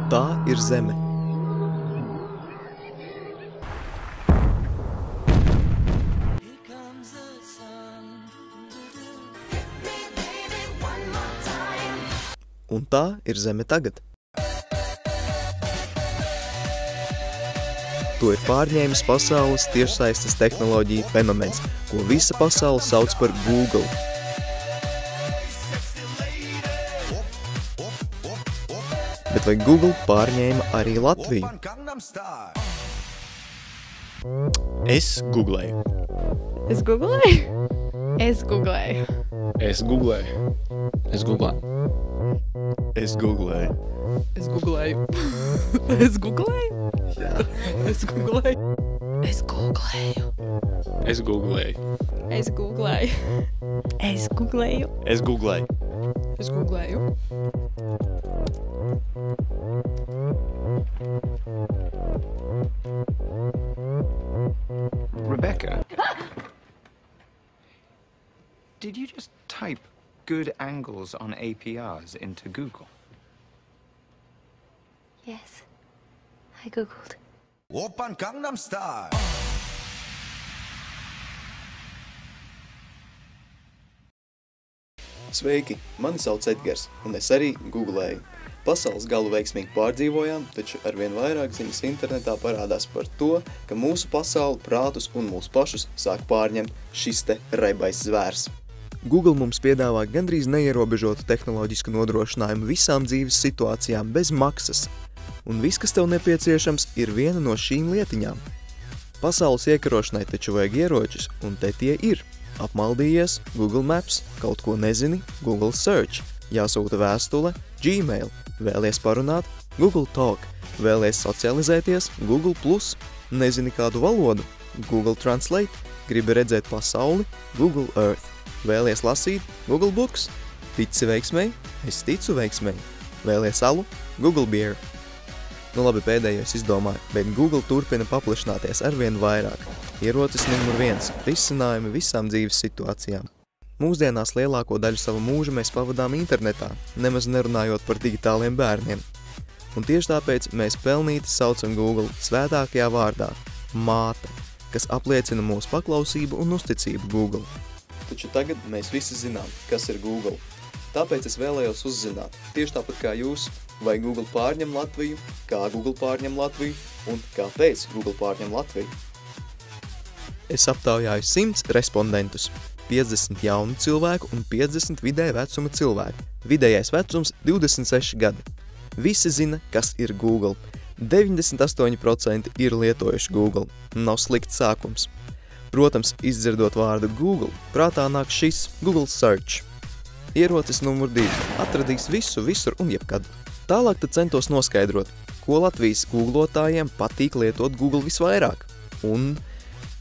Tā ir Zeme. Un tā ir Zeme tagad. To ir pārņēmis pasaules tiešsaistes tehnoloģiju fenomens, ko visa pasaule sauc par Google. Bet vai Google pārņēma arī Latviju? Es googlēju. Es googlēju? Es googlēju. Es googlēju. Es googlēju. Es googlēju. Es googlēju. Es googlēju? Jā. Es googlēju. Es googlēju. Es googlēju. Es googlēju. Es googlēju. Es googlēju. Es googlēju. Rebecca, did you just type good angles on APRs into Google? Yes, I googled. Oppan Gangnam Style. Sveiki, mani sauc Edgars, un es arī googlēju. Pasaules galu veiksmīgi pārdzīvojām, taču arvien vairāk ziņas internetā parādās par to, ka mūsu pasauli, prātus un mūsu pašus sāk pārņemt šis te raibais zvērs. Google mums piedāvā gandrīz neierobežotu tehnoloģisku nodrošinājumu visām dzīves situācijām bez maksas. Un viss, kas tev nepieciešams, ir viena no šīm lietiņām. Pasaules iekarošanai taču vajag ieročus, un te tie ir. Apmaldījies, Google Maps, kaut ko nezini, Google Search, jāsūta vēstule, Gmail, vēlies parunāt, Google Talk, vēlies socializēties, Google+, nezini kādu valodu, Google Translate, gribi redzēt pasauli, Google Earth, vēlies lasīt, Google Books, tici veiksmei, es ticu veiksmei, vēlies alu, Google Beer. Nu labi, pēdējais izdomāju, bet Google turpina paplašināties arvien vairāk. Ierocis numur 1 – risinājumi visām dzīves situācijām. Mūsdienās lielāko daļu savu mūžu mēs pavadām internetā, nemaz nerunājot par digitāliem bērniem. Un tieši tāpēc mēs pelnīti saucam Google svētākajā vārdā – māte, kas apliecina mūsu paklausību un uzticību Google. Taču tagad mēs visi zinām, kas ir Google. Tāpēc es vēlējos uzzināt, tieši tāpat kā jūs, vai Google pārņem Latviju, kā Google pārņem Latviju un kāpēc Google pārņem Latviju. Es aptaujāju 100 respondentus, 50 jaunu cilvēku un 50 vidēja vecuma cilvēku. Vidējais vecums 26 gadi. Visi zina, kas ir Google. 98% ir lietojuši Google. Nav slikts sākums. Protams, izdzirdot vārdu Google, prātā nāk šis Google Search. Ierocis numur 2 atradīs visu, visur un jebkad. Tālāk tad centos noskaidrot, ko Latvijas googlotājiem patīk lietot Google visvairāk. Un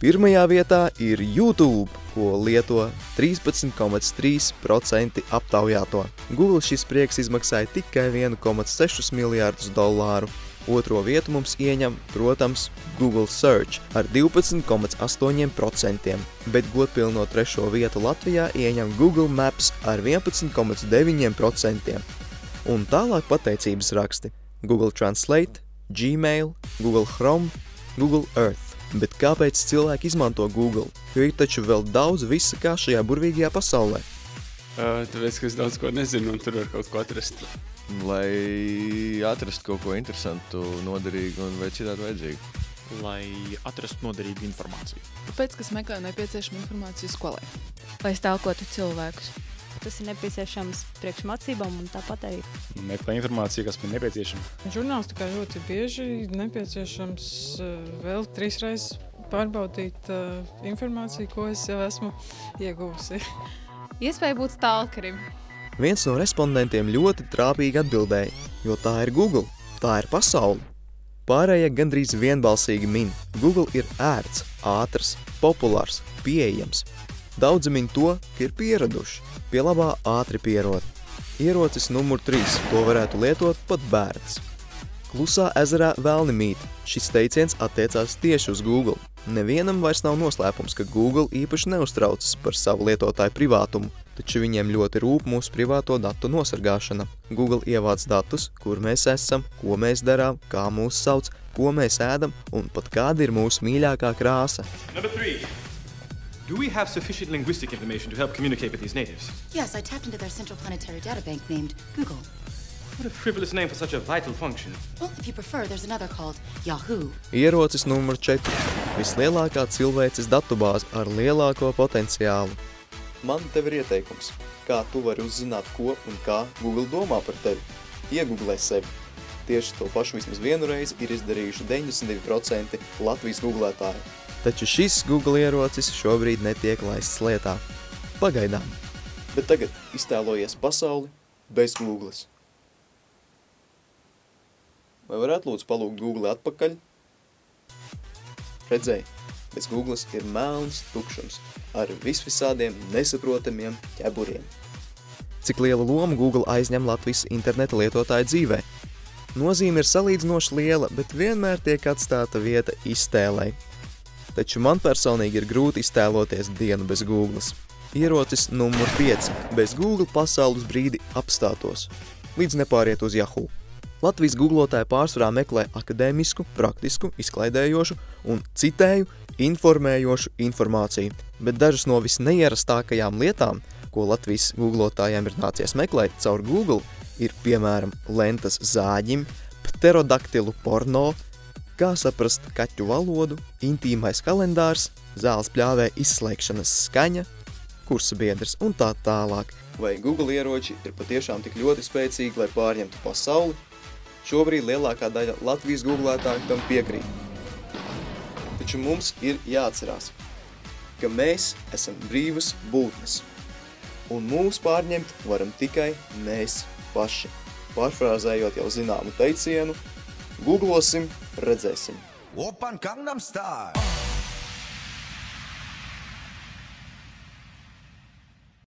pirmajā vietā ir YouTube, ko lieto 13,3% aptaujāto. Google šis prieks izmaksāja tikai 1,6 miljārdus dolāru. Otro vietu mums ieņem, protams, Google Search ar 12,8%, bet godpilno trešo vietu Latvijā ieņem Google Maps ar 11,9%. Un tālāk pateicības raksti Google Translate, Gmail, Google Chrome, Google Earth. Bet kāpēc cilvēki izmanto Google? Jo ir taču vēl daudz visa kā šajā burvīgajā pasaulē. Tāpēc, ka es daudz ko nezinu un tur var kaut ko atrast. Lai atrastu kaut ko interesantu, noderīgu un vai citādi vajadzīgu. Lai atrastu noderīgu informāciju. Tāpēc, kas meklē nepieciešamu informāciju skolē. Lai stalkotu cilvēkus. Tas ir nepieciešams priekšmācībām un tāpat arī. Meklē informāciju, kas man nepieciešama. Žurnālistikā ļoti bieži nepieciešams vēl 3 reizes pārbaudīt informāciju, ko es jau esmu ieguvusi. Iespēja būt stalkerim. Viens no respondentiem ļoti trāpīgi atbildēja, jo tā ir Google, tā ir pasaule. Pārējie gandrīz vienbalsīgi min. Google ir ērts, ātrs, populārs, pieejams. Daudzi min to, ka ir pieraduši. Pie labā ātri pierod. Ierocis numur 3, to varētu lietot pat bērns. Klusā ezerā velni mīt. Šis teiciens attiecās tieši uz Google. Nevienam vairs nav noslēpums, ka Google īpaši neuztraucas par savu lietotāju privātumu. taču viņiem ļoti rūp mūsu privāto datu nosargāšana. Google ievāc datus, kur mēs esam, ko mēs darām, kā mūs sauc, ko mēs ēdam un pat kāda ir mūsu mīļākā krāsa. Number 3. Do we have sufficient linguistic information to help communicate with these natives? Yes, I tapped into their central planetary data bank named Google. What a frivolous name for such a vital function. Well, if you prefer, there's another called Yahoo. Ierocis numur 4. Vislielākā cilvēces datubāze ar lielāko potenciālu. Man tev ir ieteikums, kā tu vari uzzināt, ko un kā Google domā par tevi. Iegooglē sevi. Tieši to pašu vismaz vienu reizi ir izdarījuši 92% Latvijas googlētāju. Taču šis Google ierocis šobrīd netiek laists lietā. Pagaidām. Bet tagad iztēlojies pasauli bez Googles. Vai varētu lūdzu palūgt Google atpakaļ? Redzēji, bez Googles ir melns tukšums ar visvisādiem nesaprotamiem ķeburiem. Cik liela loma Google aizņem Latvijas interneta lietotāju dzīvē? Nozīme ir salīdzinoši liela, bet vienmēr tiek atstāta vieta iztēlei. Taču man personīgi ir grūti iztēloties dienu bez Googles. Ierocis numur 5. Bez Google pasaules brīdi apstātos, līdz nepāriet uz Yahoo. Latvijas googlotāji pārsvarā meklē akadēmisku, praktisku, izklaidējošu un, citēju, informējošu informāciju, bet dažas no visneierastākajām lietām, ko Latvijas googlotājiem ir nācies meklēt caur Google, ir piemēram lentas zāģim, pterodaktilu porno, kā saprast kaķu valodu, intīmais kalendārs, zāles pļāvē izslēgšanas skaņa, kursa biedrs un tā tālāk. Vai Google ieroči ir patiešām tik ļoti spēcīgi, lai pārņemtu pasauli? Šobrīd lielākā daļa Latvijas googlētāju tam piekrīt. Taču mums ir jāatcerās, ka mēs esam brīvas būtnes, un mūs pārņemt varam tikai mēs paši. Pārfrāzējot jau zināmu teicienu, googlosim, redzēsim. Open Gangnam Style.